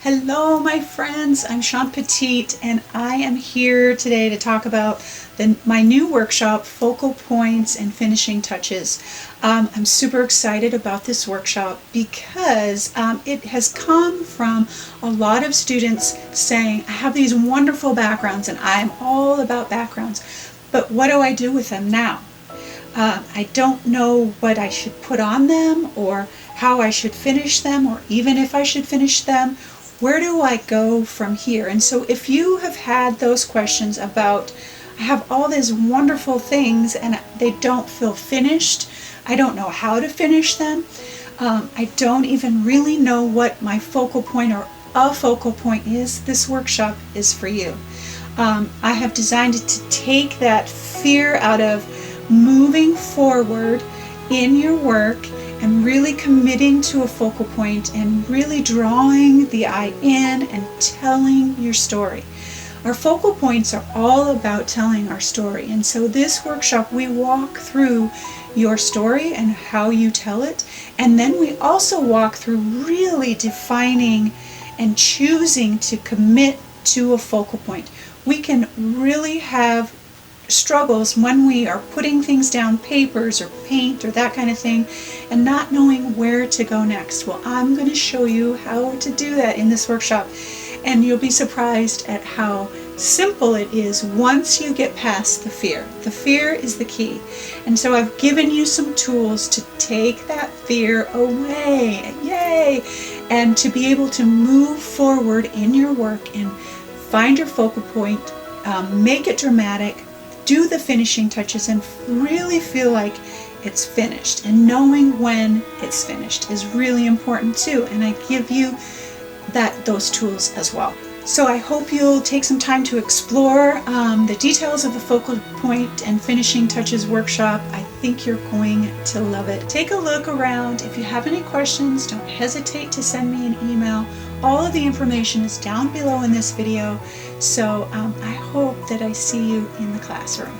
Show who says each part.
Speaker 1: Hello my friends, I'm Shawn Petite and I am here today to talk about my new workshop, Focal Points and Finishing Touches. I'm super excited about this workshop because it has come from a lot of students saying, I have these wonderful backgrounds and I'm all about backgrounds, but what do I do with them now? I don't know what I should put on them or how I should finish them, or even if I should finish them. Where do I go from here? And so if you have had those questions about, I have all these wonderful things and they don't feel finished, I don't know how to finish them, I don't even really know what my focal point or a focal point is, this workshop is for you. I have designed it to take that fear out of moving forward in your work and really committing to a focal point and really drawing the eye in and telling your story. Our focal points are all about telling our story, and so this workshop we walk through your story and how you tell it, and then we also walk through really defining and choosing to commit to a focal point. We can really have struggles when we are putting things down, papers or paint or that kind of thing, and not knowing where to go next. Well, I'm going to show you how to do that in this workshop, and you'll be surprised at how simple it is once you get past the fear. The fear is the key, and so I've given you some tools to take that fear away, yay, and to be able to move forward in your work and find your focal point, make it dramatic, do the finishing touches, and really feel like it's finished. And when it's finished is really important too, and I give you those tools as well. So I hope you'll take some time to explore the details of the Focal Point and Finishing Touches workshop. I think you're going to love it. Take a look around. If you have any questions, don't hesitate to send me an email. All of the information is down below in this video. So I hope that I see you in the classroom.